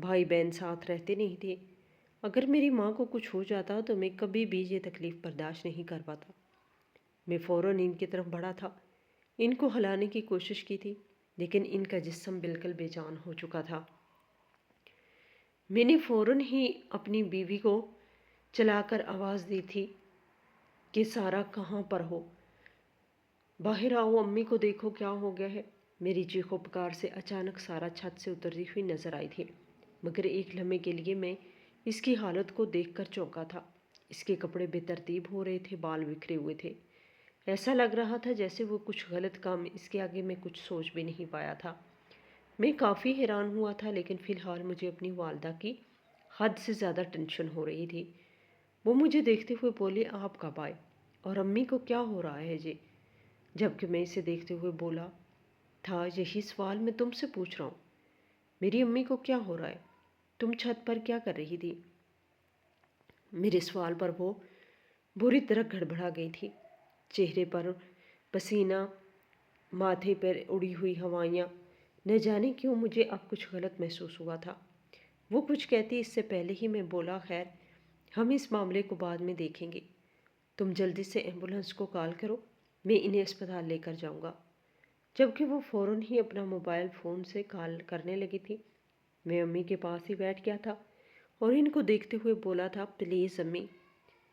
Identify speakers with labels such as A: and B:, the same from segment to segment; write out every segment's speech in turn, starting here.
A: بھائی بہن ساتھ رہتے نہیں تھے۔ اگر میری ماں کو کچھ ہو جاتا تو میں کبھی بھی یہ تکلیف برداشت نہیں کر پاتا۔ میں فوراً ان کی طرف بڑھا تھا، ان کو ہلانے کی کوشش کی تھی، لیکن ان کا جسم بالکل بے جان ہو چکا تھا۔ میں نے فوراً ہی اپنی بیوی کو چلا کر آواز دی تھی کہ سارا کہاں پر ہو، باہر آؤ، امی کو دیکھو کیا ہو گیا ہے۔ میری چیخو پکار سے اچانک سارا چھت سے اترتی ہوئی نظر آئی تھی، مگر ایک لمحے کے لیے میں اس کی حالت کو دیکھ کر چونکا تھا۔ اس کے کپڑے بے ترتیب ہو رہے تھے، بال بکھرے ہوئے تھے، ایسا لگ رہا تھا جیسے وہ کچھ غلط کام، اس کے آگے میں کچھ سوچ بھی نہیں پایا تھا۔ میں کافی حیران ہوا تھا، لیکن فی الحال مجھے اپنی والدہ کی حد سے زیادہ ٹینشن ہو رہی تھی۔ وہ مجھے دیکھتے ہوئے بولے، آپ کب آئے اور امی کو کیا ہو رہا ہے جی؟ جبکہ میں اسے دیکھتے ہوئے بولا تھا، یہی سوال میں تم سے پوچھ رہا ہوں، میری امی کو کیا ہو رہا ہے؟ تم چھت پر کیا کر رہی تھی؟ میرے سوال پر وہ بری طرح گڑبڑا گئی تھی، چہرے پر پسینہ، ماتھے پر اڑی ہوئی ہوائیاں۔ نہ جانے کیوں مجھے اب کچھ غلط محسوس ہوا تھا۔ وہ کچھ کہتی اس سے پہلے ہی میں بولا، خیر ہم اس معاملے کو بعد میں دیکھیں گے، تم جلدی سے ایمبولینس کو کال کرو، میں انہیں اسپتال لے کر جاؤں گا۔ جبکہ وہ فوراً ہی اپنا موبائل فون سے کال کرنے لگی تھی، میں امی کے پاس ہی بیٹھ گیا تھا اور ان کو دیکھتے ہوئے بولا تھا، پلیز امی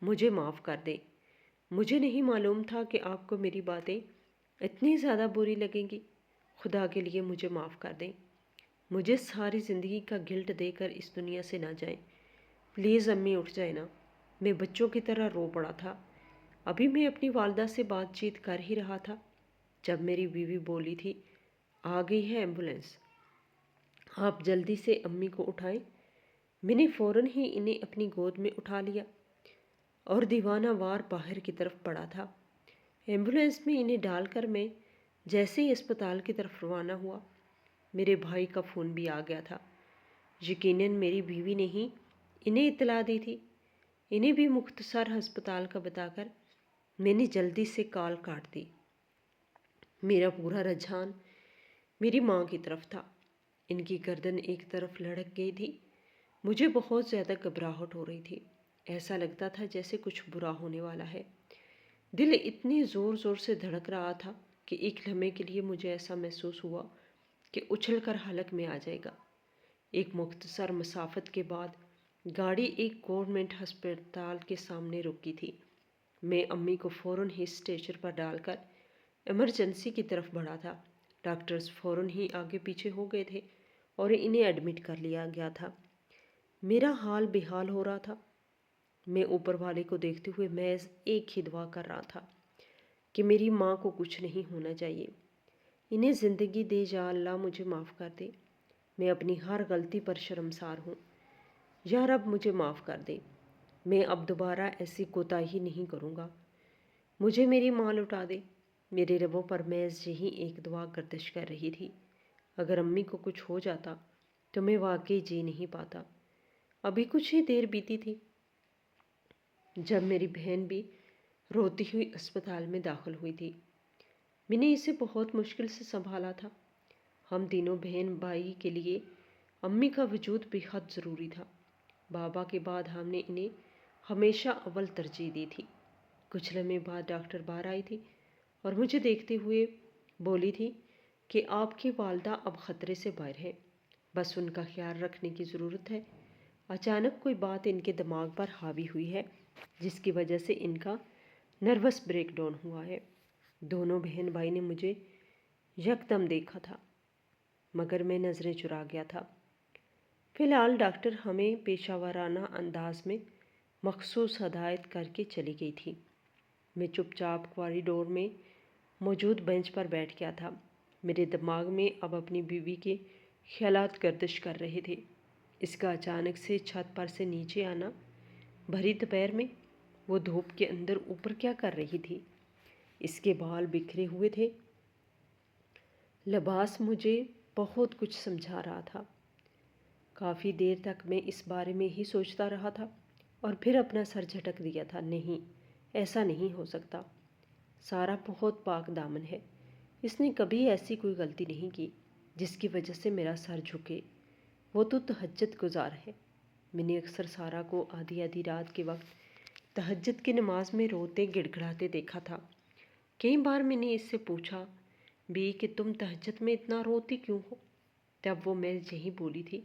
A: مجھے معاف کر دیں، مجھے نہیں معلوم تھا کہ آپ کو میری باتیں اتنی زیادہ بری لگیں گی، خدا کے لیے مجھے معاف کر دیں، مجھے ساری زندگی کا گلٹ دے کر اس دنیا سے نہ جائیں، پلیز امی اٹھ جائیں نا۔ میں بچوں کی طرح رو پڑا تھا۔ ابھی میں اپنی والدہ سے بات چیت کر ہی رہا تھا جب میری بیوی بولی تھی، آ گئی ہے ایمبولینس، آپ جلدی سے امی کو اٹھائیں۔ میں نے فوراً ہی انہیں اپنی گود میں اٹھا لیا اور دیوانہ وار باہر کی طرف پڑا تھا۔ ایمبولینس میں انہیں ڈال کر میں جیسے ہی اسپتال کی طرف روانہ ہوا، میرے بھائی کا فون بھی آ گیا تھا۔ یقیناً میری بیوی نے ہی انہیں اطلاع دی تھی۔ انہیں بھی مختصر ہسپتال کا بتا کر میں نے جلدی سے کال کاٹ دی۔ میرا پورا رجحان میری ماں کی طرف تھا، ان کی گردن ایک طرف لڑک گئی تھی۔ مجھے بہت زیادہ گھبراہٹ ہو رہی تھی، ایسا لگتا تھا جیسے کچھ برا ہونے والا ہے۔ دل اتنی زور زور سے دھڑک رہا تھا کہ ایک لمحے کے لیے مجھے ایسا محسوس ہوا کہ اچھل کر حلق میں آ جائے گا۔ ایک مختصر مسافت کے بعد گاڑی ایک گورنمنٹ ہسپتال کے سامنے رکی تھی۔ میں امی کو فوراً ہی اسٹریچر پر ڈال کر ایمرجنسی کی طرف بڑھا تھا۔ ڈاکٹرز فوراً ہی آگے پیچھے ہو گئے تھے اور انہیں ایڈمٹ کر لیا گیا تھا۔ میرا حال بے حال ہو رہا تھا۔ میں اوپر والے کو دیکھتے ہوئے محض ایک ہی دعا کر رہا تھا کہ میری ماں کو کچھ نہیں ہونا چاہیے، انہیں زندگی دے، یا اللہ مجھے معاف کر دے، میں اپنی ہر غلطی پر شرمسار ہوں، یا رب مجھے معاف کر دے، میں اب دوبارہ ایسی کوتاہی نہیں کروں گا، مجھے میری ماں لوٹا دے۔ میرے لبوں پر محض یہی ایک دعا گردش کر رہی تھی۔ اگر امی کو کچھ ہو جاتا تو میں واقعی جی نہیں پاتا۔ ابھی کچھ ہی دیر بیتی تھی جب میری بہن بھی روتی ہوئی اسپتال میں داخل ہوئی تھی۔ میں نے اسے بہت مشکل سے سنبھالا تھا۔ ہم تینوں بہن بھائی کے لیے امی کا وجود بے حد ضروری تھا۔ بابا کے بعد ہم نے انہیں ہمیشہ اول ترجیح دی تھی۔ کچھ لمحے بعد ڈاکٹر باہر آئی تھی اور مجھے دیکھتے ہوئے بولی تھی کہ آپ کی والدہ اب خطرے سے باہر ہے، بس ان کا خیال رکھنے کی ضرورت ہے۔ اچانک کوئی بات ان کے دماغ پر حاوی ہوئی ہے جس کی وجہ سے ان کا نروس بریک ڈاؤن ہوا ہے۔ دونوں بہن بھائی نے مجھے یکدم دیکھا تھا، مگر میں نظریں چرا گیا تھا۔ فی الحال ڈاکٹر ہمیں پیشہ ورانہ انداز میں مخصوص ہدایت کر کے چلی گئی تھی۔ میں چپ چاپ کوریڈور میں موجود بینچ پر بیٹھ گیا تھا۔ میرے دماغ میں اب اپنی بیوی کے خیالات گردش کر رہے تھے۔ اس کا اچانک سے چھت پر سے نیچے آنا، بھری دوپہر میں وہ دھوپ کے اندر اوپر کیا کر رہی تھی؟ اس کے بال بکھرے ہوئے تھے، لباس مجھے بہت کچھ سمجھا رہا تھا۔ کافی دیر تک میں اس بارے میں ہی سوچتا رہا تھا اور پھر اپنا سر جھٹک دیا تھا۔ نہیں، ایسا نہیں ہو سکتا، سارا بہت پاک دامن ہے، اس نے کبھی ایسی کوئی غلطی نہیں کی جس کی وجہ سے میرا سر جھکے۔ وہ تو تہجد گزار ہے۔ میں نے اکثر سارا کو آدھی آدھی رات کے وقت تہجد کی نماز میں روتے گڑ گڑاتے دیکھا تھا۔ کئی بار میں نے اس سے پوچھا بھی کہ تم تہجد میں اتنا روتی کیوں ہو؟ تب وہ میں یہی بولی تھی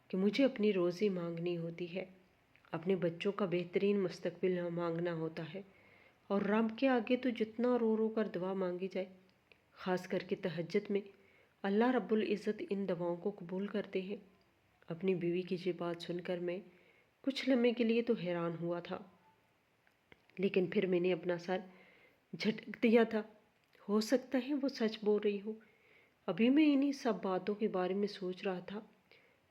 A: کہ مجھے اپنی روزی مانگنی ہوتی ہے، اپنے بچوں کا بہترین مستقبل مانگنا ہوتا ہے، اور رب کے آگے تو جتنا رو رو کر دعا مانگی جائے، خاص کر کے تہجد میں، اللہ رب العزت ان دعاؤں کو قبول کرتے ہیں۔ اپنی بیوی کی یہ بات سن کر میں کچھ لمحے کے لیے تو حیران ہوا تھا، لیکن پھر میں نے اپنا سر جھٹک دیا تھا۔ ہو سکتا ہے وہ سچ بول رہی ہو۔ ابھی میں انہی سب باتوں کے بارے میں سوچ رہا تھا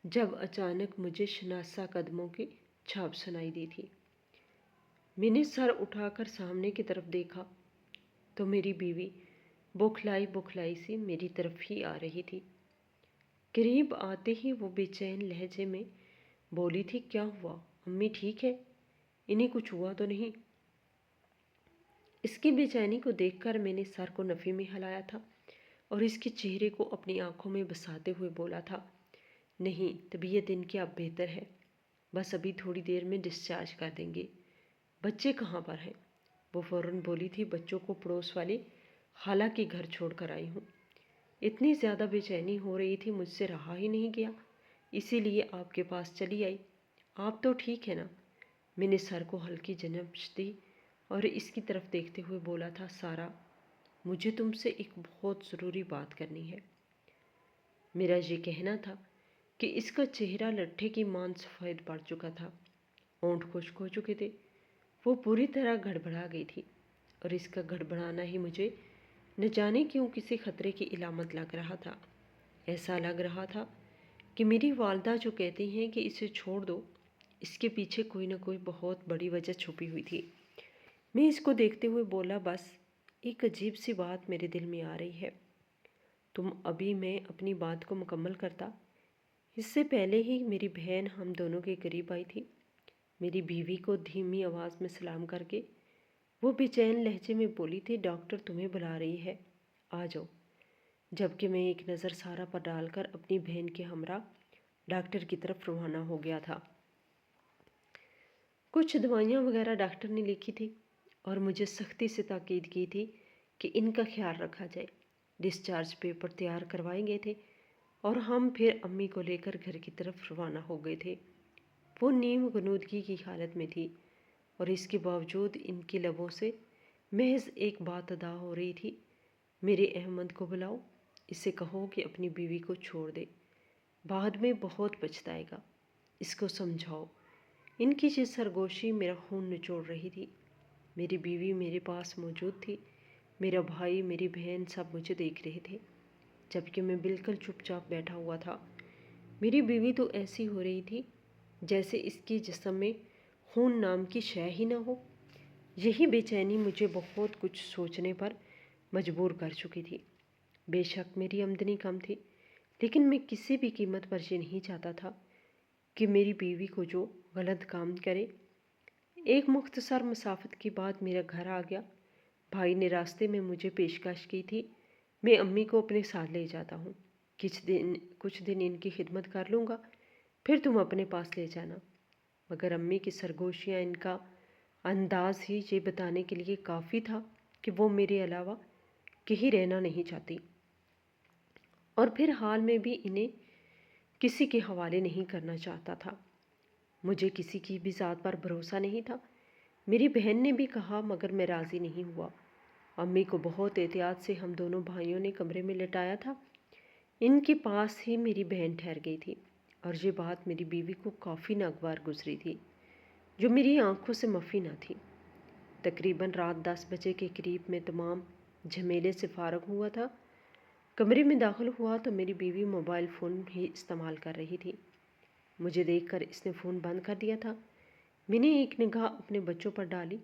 A: جب اچانک مجھے شناسا قدموں کی چھاپ سنائی دی تھی۔ میں نے سر اٹھا کر سامنے کی طرف دیکھا تو میری بیوی بوکھلائی بوکھلائی سی میری طرف ہی آ رہی تھی۔ قریب آتے ہی وہ بے چین لہجے میں بولی تھی، کیا ہوا امی، ٹھیک ہے؟ انہیں کچھ ہوا تو نہیں؟ اس کی بے چینی کو دیکھ کر میں نے سر کو نفی میں ہلایا تھا اور اس کے چہرے کو اپنی آنکھوں میں بساتے ہوئے بولا تھا، نہیں، طبیعت ان کی اب بہتر ہے، بس ابھی تھوڑی دیر میں ڈسچارج کر دیں گے۔ بچے کہاں پر ہیں؟ وہ فوراً بولی تھی، بچوں کو پڑوس والی خالہ کے گھر چھوڑ کر آئی ہوں۔ اتنی زیادہ بے چینی ہو رہی تھی مجھ سے رہا ہی نہیں گیا، اسی لیے آپ کے پاس چلی آئی۔ آپ تو ٹھیک ہے نا؟ میں نے سر کو ہلکی جھنجھ دی اور اس کی طرف دیکھتے ہوئے بولا تھا، سارا، مجھے تم سے ایک بہت ضروری بات کرنی ہے۔ میرا یہ کہنا تھا کہ اس کا چہرہ لٹھے کی مان سفید پڑ چکا تھا، ہونٹ خشک ہو چکے تھے، وہ پوری طرح گڑبڑا گئی تھی، اور اس کا گڑبڑانا ہی مجھے نہ جانے کیوں کسی خطرے کی علامت لگ رہا تھا۔ ایسا لگ رہا تھا کہ میری والدہ جو کہتی ہیں کہ اسے چھوڑ دو، اس کے پیچھے کوئی نہ کوئی بہت بڑی وجہ چھپی ہوئی تھی۔ میں اس کو دیکھتے ہوئے بولا، بس ایک عجیب سی بات میرے دل میں آ رہی ہے۔ تم ابھی میں اپنی بات کو مکمل کرتا، اس سے پہلے ہی میری بہن ہم دونوں کے قریب آئی تھی۔ میری بیوی کو دھیمی آواز میں سلام کر کے وہ بے چین لہجے میں بولی تھی، ڈاکٹر تمہیں بلا رہی ہے، آ جاؤ۔ جبکہ میں ایک نظر سارا پر ڈال کر اپنی بہن کے ہمراہ ڈاکٹر کی طرف روانہ ہو گیا تھا۔ کچھ دوائیاں وغیرہ ڈاکٹر نے لکھی تھی اور مجھے سختی سے تاکید کی تھی کہ ان کا خیال رکھا جائے۔ ڈسچارج پیپر تیار کروائے گئے تھے اور ہم پھر امی کو لے کر گھر کی طرف روانہ ہو گئے تھے۔ وہ نیم غنودگی کی حالت میں تھی اور اس کے باوجود ان کے لبوں سے محض ایک بات ادا ہو رہی تھی، میرے احمد کو بلاؤ، اسے کہو کہ اپنی بیوی کو چھوڑ دے، بعد میں بہت پچھتائے گا، اس کو سمجھاؤ۔ ان کی یہ سرگوشی میرا خون نچوڑ رہی تھی۔ میری بیوی میرے پاس موجود تھی، میرا بھائی، میری بہن، سب مجھے دیکھ رہے تھے، جبکہ میں بالکل چپ چاپ بیٹھا ہوا تھا۔ میری بیوی تو ایسی ہو رہی تھی جیسے اس کی جسم میں خون نام کی شے ہی نہ ہو۔ یہی بے چینی مجھے بہت کچھ سوچنے پر مجبور کر چکی تھی۔ بے شک میری آمدنی کم تھی، لیکن میں کسی بھی قیمت پر یہ نہیں چاہتا تھا کہ میری بیوی کو جو غلط کام کرے۔ ایک مختصر مسافت کے بعد میرا گھر آ گیا۔ بھائی نے راستے میں مجھے پیشکش کی تھی، میں امی کو اپنے ساتھ لے جاتا ہوں، کچھ دن ان کی خدمت کر لوں گا، پھر تم اپنے پاس لے جانا۔ مگر امی کی سرگوشیاں، ان کا انداز ہی یہ بتانے کے لیے کافی تھا کہ وہ میرے علاوہ کہیں رہنا نہیں چاہتی، اور پھر حال میں بھی انہیں کسی کے حوالے نہیں کرنا چاہتا تھا۔ مجھے کسی کی بھی ذات پر بھروسہ نہیں تھا۔ میری بہن نے بھی کہا، مگر میں راضی نہیں ہوا۔ امی کو بہت احتیاط سے ہم دونوں بھائیوں نے کمرے میں لٹایا تھا۔ ان کے پاس ہی میری بہن ٹھہر گئی تھی، اور یہ بات میری بیوی کو کافی ناگوار گزری تھی، جو میری آنکھوں سے مفی نہ تھی۔ تقریباً رات 10 بجے کے قریب میں تمام جھمیلے سے فارغ ہوا تھا۔ کمرے میں داخل ہوا تو میری بیوی موبائل فون ہی استعمال کر رہی تھی۔ مجھے دیکھ کر اس نے فون بند کر دیا تھا۔ میں نے ایک نگاہ اپنے بچوں پر ڈالی،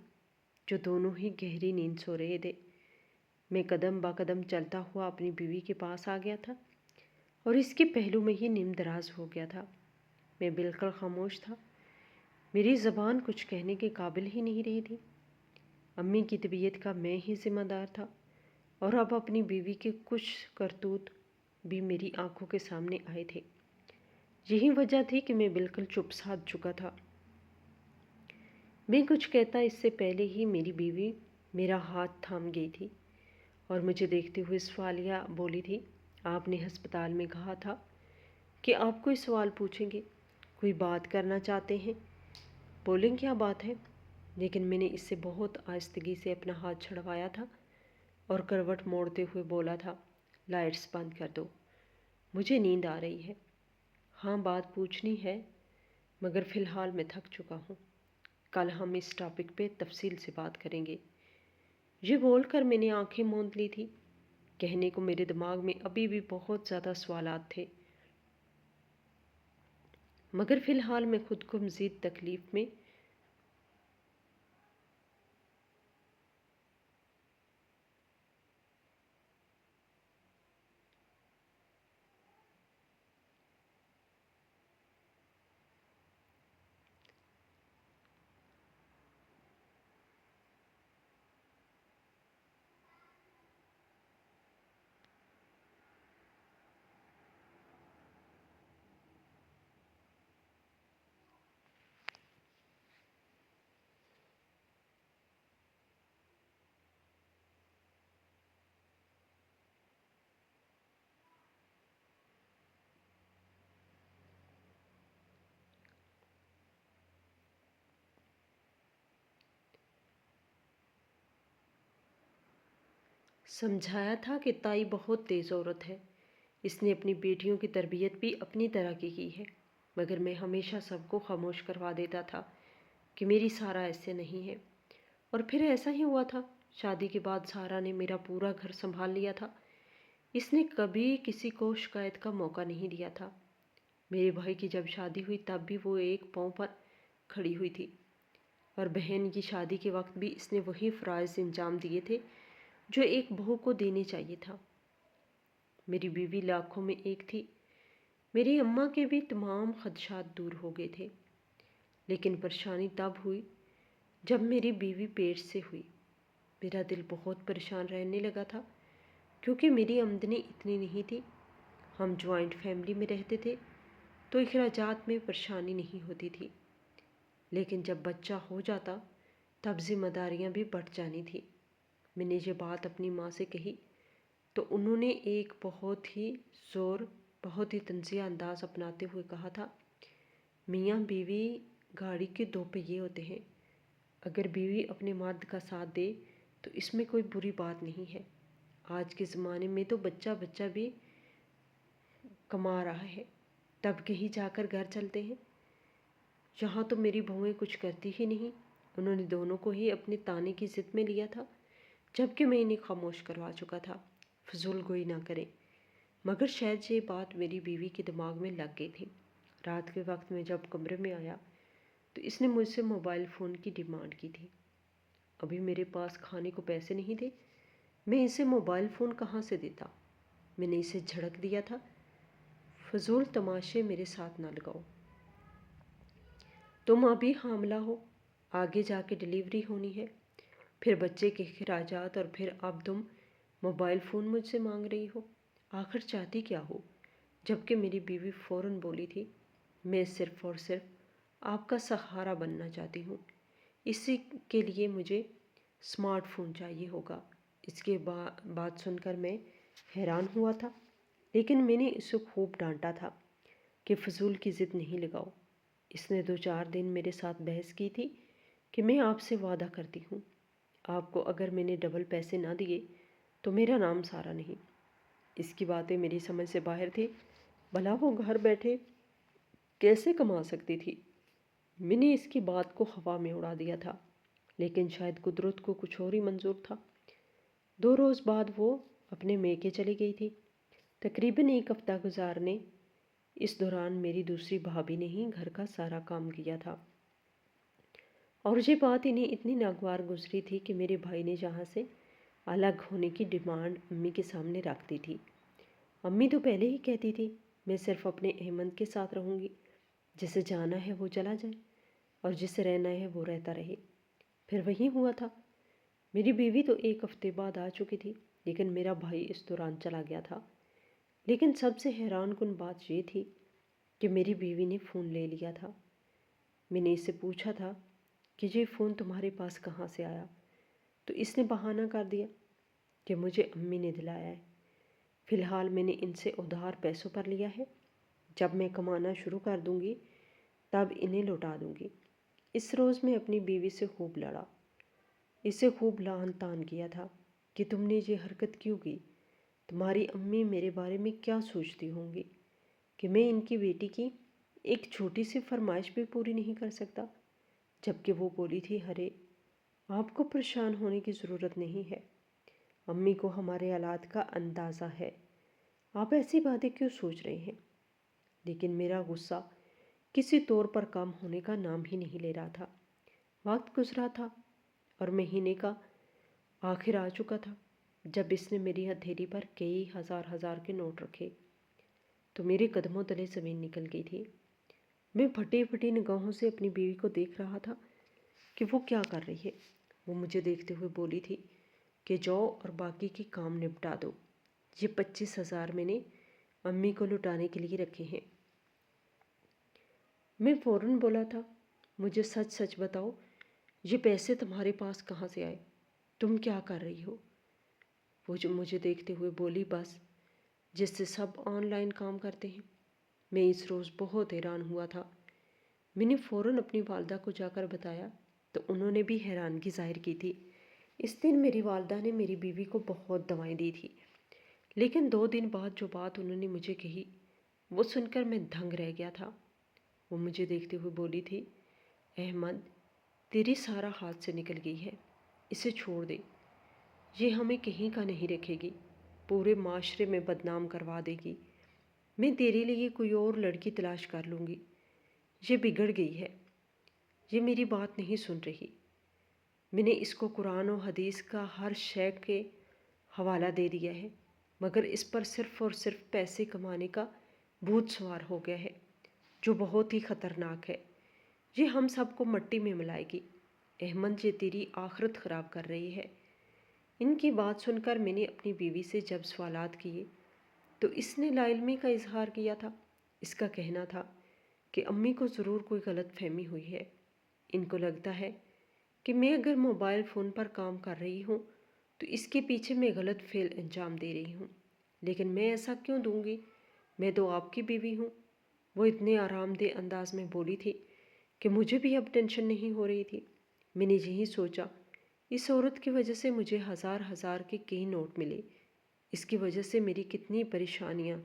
A: جو دونوں ہی گہری نیند سو رہے تھے۔ میں قدم با قدم چلتا ہوا اپنی بیوی کے پاس آ گیا تھا اور اس کے پہلو میں ہی نیم دراز ہو گیا تھا۔ میں بالکل خاموش تھا، میری زبان کچھ کہنے کے قابل ہی نہیں رہی تھی۔ امی کی طبیعت کا میں ہی ذمہ دار تھا، اور اب اپنی بیوی کے کچھ کرتوت بھی میری آنکھوں کے سامنے آئے تھے۔ یہی وجہ تھی کہ میں بالکل چپ سادھ چکا تھا۔ میں کچھ کہتا اس سے پہلے ہی میری بیوی میرا ہاتھ تھام گئی تھی اور مجھے دیکھتے ہوئے سوالیہ بولی تھی، آپ نے ہسپتال میں کہا تھا کہ آپ کوئی سوال پوچھیں گے، کوئی بات کرنا چاہتے ہیں، بولیں کیا بات ہے؟ لیکن میں نے اس سے بہت آہستگی سے اپنا ہاتھ چھڑوایا تھا اور کروٹ موڑتے ہوئے بولا تھا، لائٹس بند کر دو، مجھے نیند آ رہی ہے۔ ہاں بات پوچھنی ہے، مگر فی الحال میں تھک چکا ہوں، کل ہم اس ٹاپک پہ تفصیل سے بات کریں گے۔ یہ بول کر میں نے آنکھیں موند لی تھی۔ کہنے کو میرے دماغ میں ابھی بھی بہت زیادہ سوالات تھے، مگر فی الحال میں خود کو مزید تکلیف میں سمجھایا تھا کہ تائی بہت تیز عورت ہے، اس نے اپنی بیٹیوں کی تربیت بھی اپنی طرح کی ہے، مگر میں ہمیشہ سب کو خاموش کروا دیتا تھا کہ میری سارا ایسے نہیں ہے۔ اور پھر ایسا ہی ہوا تھا۔ شادی کے بعد سارا نے میرا پورا گھر سنبھال لیا تھا، اس نے کبھی کسی کو شکایت کا موقع نہیں دیا تھا۔ میرے بھائی کی جب شادی ہوئی تب بھی وہ ایک پاؤں پر کھڑی ہوئی تھی، اور بہن کی شادی کے وقت بھی اس نے وہی فرائض انجام دیے تھے جو ایک بہو کو دینے چاہیے تھا۔ میری بیوی لاکھوں میں ایک تھی، میری اماں کے بھی تمام خدشات دور ہو گئے تھے، لیکن پریشانی تب ہوئی جب میری بیوی پیٹ سے ہوئی۔ میرا دل بہت پریشان رہنے لگا تھا کیونکہ میری آمدنی اتنی نہیں تھی۔ ہم جوائنٹ فیملی میں رہتے تھے تو اخراجات میں پریشانی نہیں ہوتی تھی، لیکن جب بچہ ہو جاتا تب ذمہ داریاں بھی بڑھ جانی تھی۔ میں نے یہ بات اپنی ماں سے کہی تو انہوں نے ایک بہت ہی طنزیہ انداز اپناتے ہوئے کہا تھا، میاں بیوی گاڑی کے دو پہیے ہوتے ہیں، اگر بیوی اپنے مرد کا ساتھ دے تو اس میں کوئی بری بات نہیں ہے۔ آج کے زمانے میں تو بچہ بھی کما رہا ہے تب کہیں جا کر گھر چلتے ہیں، یہاں تو میری بہویں کچھ کرتی ہی نہیں۔ انہوں نے دونوں کو ہی اپنے تانے کی ضد میں لیا تھا، جبکہ میں انہیں خاموش کروا چکا تھا، فضول گوئی نہ کریں۔ مگر شاید یہ بات میری بیوی کے دماغ میں لگ گئی تھی۔ رات کے وقت میں جب کمرے میں آیا تو اس نے مجھ سے موبائل فون کی ڈیمانڈ کی تھی۔ ابھی میرے پاس کھانے کو پیسے نہیں تھے، میں اسے موبائل فون کہاں سے دیتا؟ میں نے اسے جھڑک دیا تھا، فضول تماشے میرے ساتھ نہ لگاؤ، تم ابھی حاملہ ہو، آگے جا کے ڈیلیوری ہونی ہے، پھر بچے کے اخراجات، اور پھر اب تم موبائل فون مجھ سے مانگ رہی ہو، آخر چاہتی کیا ہو؟ جبکہ میری بیوی فوراً بولی تھی، میں صرف اور صرف آپ کا سہارا بننا چاہتی ہوں، اسی کے لیے مجھے اسمارٹ فون چاہیے ہوگا۔ اس کے بات سن کر میں حیران ہوا تھا، لیکن میں نے اسے خوب ڈانٹا تھا کہ فضول کی ضد نہیں لگاؤ۔ اس نے 2-4 دن میرے ساتھ بحث کی تھی کہ میں آپ سے وعدہ کرتی ہوں، آپ کو اگر میں نے ڈبل پیسے نہ دیے تو میرا نام سارا نہیں۔ اس کی باتیں میری سمجھ سے باہر تھی، بھلا وہ گھر بیٹھے کیسے کما سکتی تھی؟ میں نے اس کی بات کو ہوا میں اڑا دیا تھا، لیکن شاید قدرت کو کچھ اور ہی منظور تھا۔ 2 روز بعد وہ اپنے میکے چلی گئی تھی۔ تقریباً 1 ہفتہ گزارنے، اس دوران میری دوسری بھابھی نے ہی گھر کا سارا کام کیا تھا، اور یہ بات انہیں اتنی ناگوار گزری تھی کہ میرے بھائی نے یہاں سے الگ ہونے کی ڈیمانڈ امی کے سامنے رکھ دی تھی۔ امی تو پہلے ہی کہتی تھی، میں صرف اپنے احمد کے ساتھ رہوں گی، جسے جانا ہے وہ چلا جائے اور جسے رہنا ہے وہ رہتا رہے۔ پھر وہی ہوا تھا، میری بیوی تو 1 ہفتے بعد آ چکی تھی، لیکن میرا بھائی اس دوران چلا گیا تھا۔ لیکن سب سے حیران کن بات یہ تھی کہ میری بیوی نے فون لے لیا تھا۔ میں نے اس سے پوچھا تھا کہ یہ فون تمہارے پاس کہاں سے آیا، تو اس نے بہانہ کر دیا کہ مجھے امی نے دلایا ہے۔ فی الحال میں نے ان سے ادھار پیسوں پر لیا ہے، جب میں کمانا شروع کر دوں گی تب انہیں لوٹا دوں گی۔ اس روز میں اپنی بیوی سے خوب لڑا، اسے خوب لعن طعن کیا تھا کہ تم نے یہ حرکت کیوں کی، تمہاری امی میرے بارے میں کیا سوچتی ہوں گی کہ میں ان کی بیٹی کی ایک چھوٹی سی فرمائش بھی پوری نہیں کر سکتا، جبکہ وہ بولی تھی ارے آپ کو پریشان ہونے کی ضرورت نہیں ہے، امی کو ہمارے حالات کا اندازہ ہے، آپ ایسی باتیں کیوں سوچ رہے ہیں۔ لیکن میرا غصہ کسی طور پر کام ہونے کا نام ہی نہیں لے رہا تھا۔ وقت گزرا تھا اور مہینے کا آخر آ چکا تھا جب اس نے میری ہتھیلی پر کئی ہزار کے نوٹ رکھے تو میرے قدموں تلے زمین نکل گئی تھی۔ میں پھٹی پھٹی نگاہوں سے اپنی بیوی کو دیکھ رہا تھا کہ وہ کیا کر رہی ہے۔ وہ مجھے دیکھتے ہوئے بولی تھی کہ جاؤ اور باقی کے کام نپٹا دو، یہ 25,000 میں نے امی کو لٹانے کے لیے رکھے ہیں۔ میں فوراً بولا تھا مجھے سچ سچ بتاؤ، یہ پیسے تمہارے پاس کہاں سے آئے، تم کیا کر رہی ہو۔ وہ جو مجھے دیکھتے ہوئے بولی بس جس سے سب آن لائن کام کرتے ہیں۔ میں اس روز بہت حیران ہوا تھا۔ میں نے فوراً اپنی والدہ کو جا کر بتایا تو انہوں نے بھی حیرانگی ظاہر کی تھی۔ اس دن میری والدہ نے میری بیوی کو بہت دوائیں دی تھی، لیکن 2 دن بعد جو بات انہوں نے مجھے کہی وہ سن کر میں دھنگ رہ گیا تھا۔ وہ مجھے دیکھتے ہوئے بولی تھی احمد تیری سارا ہاتھ سے نکل گئی ہے، اسے چھوڑ دے، یہ ہمیں کہیں کا نہیں رکھے گی، پورے معاشرے میں بدنام کروا دے گی، میں تیرے لیے کوئی اور لڑکی تلاش کر لوں گی، یہ بگڑ گئی ہے۔ یہ میری بات نہیں سن رہی۔ میں نے اس کو قرآن و حدیث کا ہر شے کے حوالہ دے دیا ہے، مگر اس پر صرف اور صرف پیسے کمانے کا بھوت سوار ہو گیا ہے جو بہت ہی خطرناک ہے، یہ ہم سب کو مٹی میں ملائے گی۔ احمد یہ تیری آخرت خراب کر رہی ہے۔ ان کی بات سن کر میں نے اپنی بیوی سے جب سوالات کیے تو اس نے لا علمی کا اظہار کیا تھا۔ اس کا کہنا تھا کہ امی کو ضرور کوئی غلط فہمی ہوئی ہے، ان کو لگتا ہے کہ میں اگر موبائل فون پر کام کر رہی ہوں تو اس کے پیچھے میں غلط فعل انجام دے رہی ہوں، لیکن میں ایسا کیوں دوں گی، میں تو آپ کی بیوی ہوں۔ وہ اتنے آرام دہ انداز میں بولی تھی کہ مجھے بھی اب ٹینشن نہیں ہو رہی تھی۔ میں نے یہی سوچا اس عورت کی وجہ سے مجھے ہزار کے کئی نوٹ ملے، اس کی وجہ سے میری کتنی پریشانیاں۔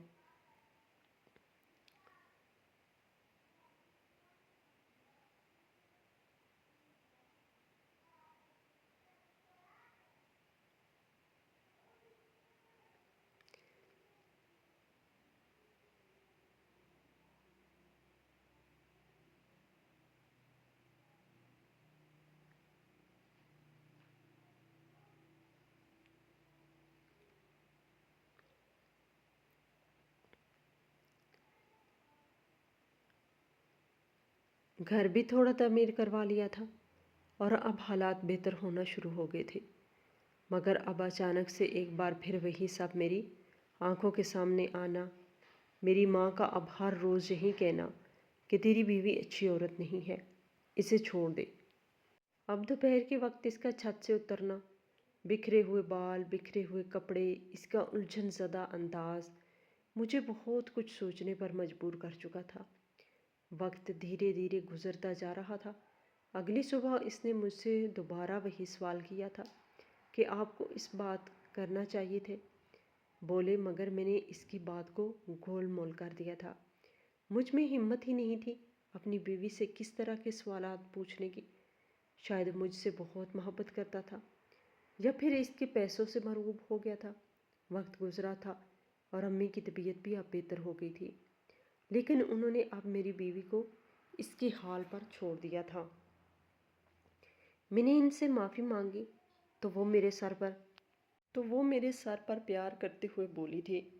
A: گھر بھی تھوڑا تعمیر کروا لیا تھا اور اب حالات بہتر ہونا شروع ہو گئے تھے، مگر اب اچانک سے ایک بار پھر وہی سب میری آنکھوں کے سامنے آنا، میری ماں کا اب ہر روز یہی کہنا کہ تیری بیوی اچھی عورت نہیں ہے، اسے چھوڑ دے۔ اب دوپہر کے وقت اس کا چھت سے اترنا، بکھرے ہوئے بال، بکھرے ہوئے کپڑے، اس کا الجھن زدہ انداز مجھے بہت کچھ سوچنے پر مجبور کر چکا تھا۔ وقت دھیرے دھیرے گزرتا جا رہا تھا۔ اگلی صبح اس نے مجھ سے دوبارہ وہی سوال کیا تھا کہ آپ کو اس بات کرنا چاہیے تھے، بولے مگر میں نے اس کی بات کو گول مول کر دیا تھا۔ مجھ میں ہمت ہی نہیں تھی اپنی بیوی سے کس طرح کے سوالات پوچھنے کی۔ شاید مجھ سے بہت محبت کرتا تھا یا پھر اس کے پیسوں سے مرغوب ہو گیا تھا۔ وقت گزرا تھا اور امی کی طبیعت بھی اب بہتر ہو گئی تھی، لیکن انہوں نے اب میری بیوی کو اس کی حال پر چھوڑ دیا تھا۔ میں نے ان سے معافی مانگی تو وہ میرے سر پر پیار کرتے ہوئے بولی تھی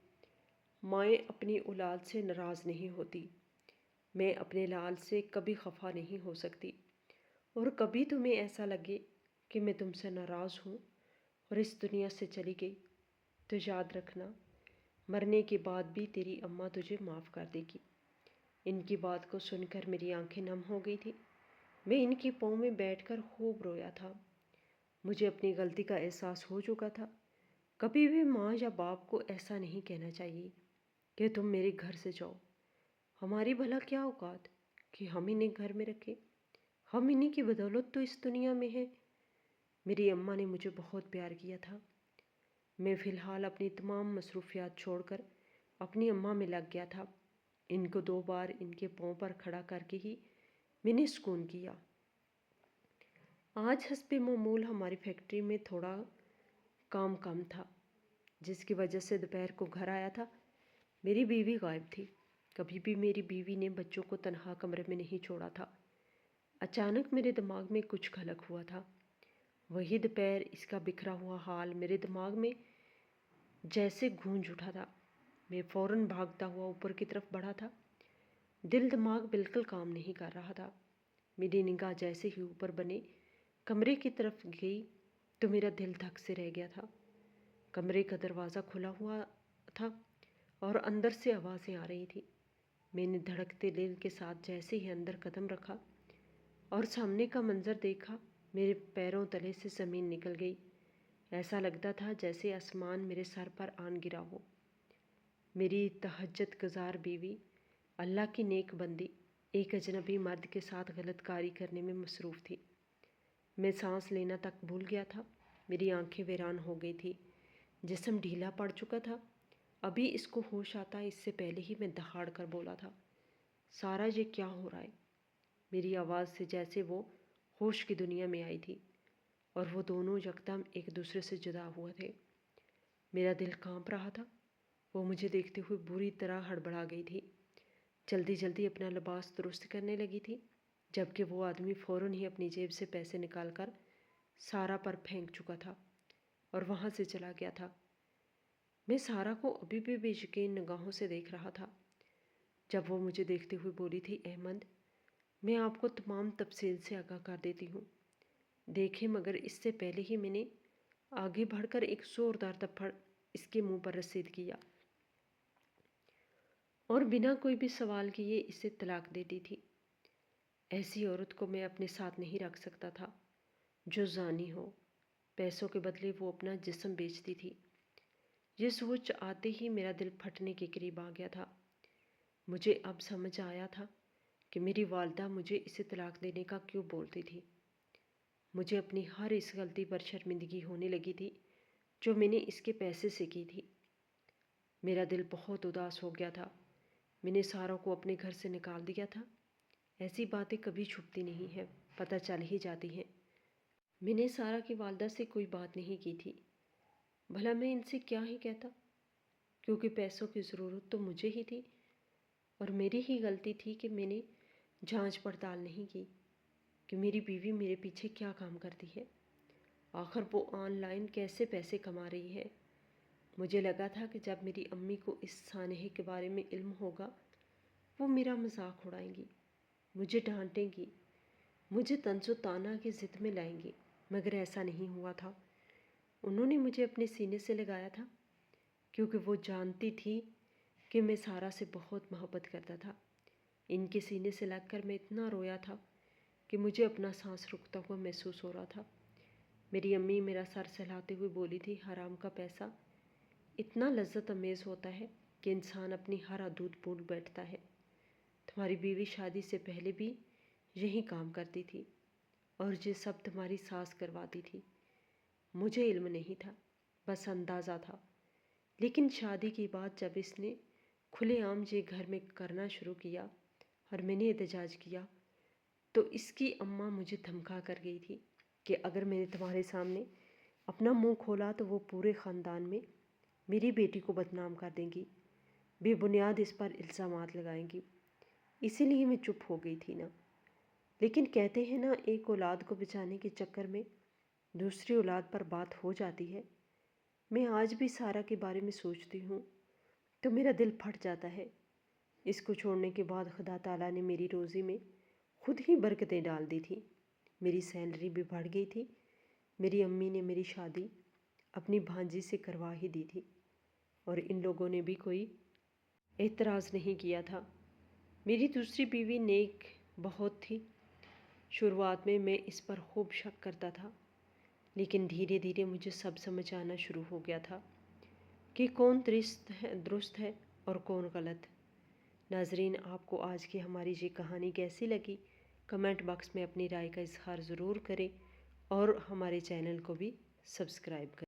A: مائیں اپنی اولاد سے ناراض نہیں ہوتی، میں اپنے لال سے کبھی خفا نہیں ہو سکتی، اور کبھی تمہیں ایسا لگے کہ میں تم سے ناراض ہوں اور اس دنیا سے چلی گئی تو یاد رکھنا مرنے کے بعد بھی تیری اماں تجھے معاف کر دے گی ان کی بات کو سن کر میری آنکھیں نم ہو گئی تھی۔ میں ان کی پاؤں میں بیٹھ کر خوب رویا تھا۔ مجھے اپنی غلطی کا احساس ہو چکا تھا۔ کبھی بھی ماں یا باپ کو ایسا نہیں کہنا چاہیے کہ تم میرے گھر سے جاؤ۔ ہماری بھلا کیا اوقات کہ ہم انہیں گھر میں رکھیں؟ ہم انہیں کی بدولت تو اس دنیا میں ہیں۔ میری اماں نے مجھے بہت پیار کیا تھا۔ میں فی الحال اپنی تمام مصروفیات چھوڑ کر اپنی اماں میں لگ گیا تھا۔ ان کو 2 بار ان کے پاؤں پر کھڑا کر کے ہی میں نے سکون کیا۔ آج حسب معمول ہماری فیکٹری میں تھوڑا کام کم تھا، جس کی وجہ سے دوپہر کو گھر آیا تھا۔ میری بیوی غائب تھی۔ کبھی بھی میری بیوی نے بچوں کو تنہا کمرے میں نہیں چھوڑا تھا۔ اچانک میرے دماغ میں کچھ خلق ہوا تھا۔ وہی دوپہر اس کا بکھرا ہوا حال میرے دماغ میں جیسے گونج اٹھا تھا۔ میں فوراً بھاگتا ہوا اوپر کی طرف بڑھا تھا۔ دل دماغ بالکل کام نہیں کر رہا تھا۔ میری نگاہ جیسے ہی اوپر بنے کمرے کی طرف گئی تو میرا دل دھک سے رہ گیا تھا۔ کمرے کا دروازہ کھلا ہوا تھا اور اندر سے آوازیں آ رہی تھی۔ میں نے دھڑکتے دل کے ساتھ جیسے ہی اندر قدم رکھا اور سامنے کا منظر دیکھا، میرے پیروں تلے سے زمین نکل گئی۔ ایسا لگتا تھا جیسے آسمان میرے سر پر آن گرا ہو۔ میری تہجد گزار بیوی، اللہ کی نیک بندی، ایک اجنبی مرد کے ساتھ غلط کاری کرنے میں مصروف تھی۔ میں سانس لینا تک بھول گیا تھا۔ میری آنکھیں ویران ہو گئی تھی۔ جسم ڈھیلا پڑ چکا تھا۔ ابھی اس کو ہوش آتا اس سے پہلے ہی میں دہاڑ کر بولا تھا، سارا یہ کیا ہو رہا ہے؟ میری آواز سے جیسے وہ ہوش کی دنیا میں آئی تھی اور وہ دونوں یکدم ایک دوسرے سے جدا ہوئے تھے۔ میرا دل کانپ رہا تھا۔ وہ مجھے دیکھتے ہوئے بری طرح ہڑبڑا گئی تھی۔ جلدی جلدی اپنا لباس درست کرنے لگی تھی، جبکہ وہ آدمی فوراً ہی اپنی جیب سے پیسے نکال کر سارا پر پھینک چکا تھا اور وہاں سے چلا گیا تھا۔ میں سارا کو ابھی بھی بے یقین نگاہوں سے دیکھ رہا تھا۔ جب وہ مجھے دیکھتے ہوئے بولی تھی، احمد، میں آپ کو تمام تفصیل سے آگاہ کر دیتی ہوں۔ دیکھیں، مگر اس سے پہلے ہی میں نے آگے بڑھ کر ایک زوردار تھپڑ اس کے منہ پر رسید کیا اور بنا کوئی بھی سوال کیے اسے طلاق دے دی تھی۔ ایسی عورت کو میں اپنے ساتھ نہیں رکھ سکتا تھا جو زانی ہو۔ پیسوں کے بدلے وہ اپنا جسم بیچتی تھی۔ یہ سوچ آتے ہی میرا دل پھٹنے کے قریب آ گیا تھا۔ مجھے اب سمجھ آیا تھا کہ میری والدہ مجھے اسے طلاق دینے کا کیوں بولتی تھی۔ مجھے اپنی ہر اس غلطی پر شرمندگی ہونے لگی تھی جو میں نے اس کے پیسے سے کی تھی۔ میرا دل بہت اداس ہو گیا تھا۔ میں نے سارا کو اپنے گھر سے نکال دیا تھا۔ ایسی باتیں کبھی چھپتی نہیں ہیں، پتہ چل ہی جاتی ہیں۔ میں نے سارا کی والدہ سے کوئی بات نہیں کی تھی۔ بھلا میں ان سے کیا ہی کہتا، کیونکہ پیسوں کی ضرورت تو مجھے ہی تھی اور میری ہی غلطی تھی کہ میں نے جانچ پڑتال نہیں کی کہ میری بیوی میرے پیچھے کیا کام کرتی ہے، آخر وہ آن لائن کیسے پیسے کما رہی ہے۔ مجھے لگا تھا کہ جب میری امی کو اس سانحے کے بارے میں علم ہوگا وہ میرا مذاق اڑائیں گی، مجھے ڈانٹیں گی، مجھے طنز و طعنہ کی ضد میں لائیں گی، مگر ایسا نہیں ہوا تھا۔ انہوں نے مجھے اپنے سینے سے لگایا تھا کیونکہ وہ جانتی تھی کہ میں سارا سے بہت محبت کرتا تھا۔ ان کے سینے سے لگ کر میں اتنا رویا تھا کہ مجھے اپنا سانس رکتا ہوا محسوس ہو رہا تھا۔ میری امی میرا سر سہلاتے ہوئے بولی تھی، حرام کا پیسہ اتنا لذت امیز ہوتا ہے کہ انسان اپنی ہر حدود بھول بیٹھتا ہے۔ تمہاری بیوی شادی سے پہلے بھی یہی کام کرتی تھی اور یہ سب تمہاری ساس کرواتی تھی۔ مجھے علم نہیں تھا، بس اندازہ تھا، لیکن شادی کی بات جب اس نے کھلے عام یہ گھر میں کرنا شروع کیا اور میں نے احتجاج کیا تو اس کی اماں مجھے دھمکا کر گئی تھی کہ اگر میں نے تمہارے سامنے اپنا منہ کھولا تو وہ پورے خاندان میں میری بیٹی کو بدنام کر دیں گی، بے بنیاد اس پر الزامات لگائیں گی۔ اسی لیے میں چپ ہو گئی تھی نا۔ لیکن کہتے ہیں نا، ایک اولاد کو بچانے کے چکر میں دوسری اولاد پر بات ہو جاتی ہے۔ میں آج بھی سارا کے بارے میں سوچتی ہوں تو میرا دل پھٹ جاتا ہے۔ اس کو چھوڑنے کے بعد خدا تعالیٰ نے میری روزی میں خود ہی برکتیں ڈال دی تھیں۔ میری سیلری بھی بڑھ گئی تھی۔ میری امی نے میری شادی اپنی بھانجی سے کروا ہی دی تھی اور ان لوگوں نے بھی کوئی اعتراض نہیں کیا تھا۔ میری دوسری بیوی نیک بہت تھی۔ شروعات میں اس پر خوب شک کرتا تھا، لیکن دھیرے دھیرے مجھے سب سمجھ آنا شروع ہو گیا تھا کہ کون درست ہے اور کون غلط۔ ناظرین، آپ کو آج کی ہماری یہ کہانی کیسی لگی؟ کمنٹ باکس میں اپنی رائے کا اظہار ضرور کریں اور ہمارے چینل کو بھی سبسکرائب کریں۔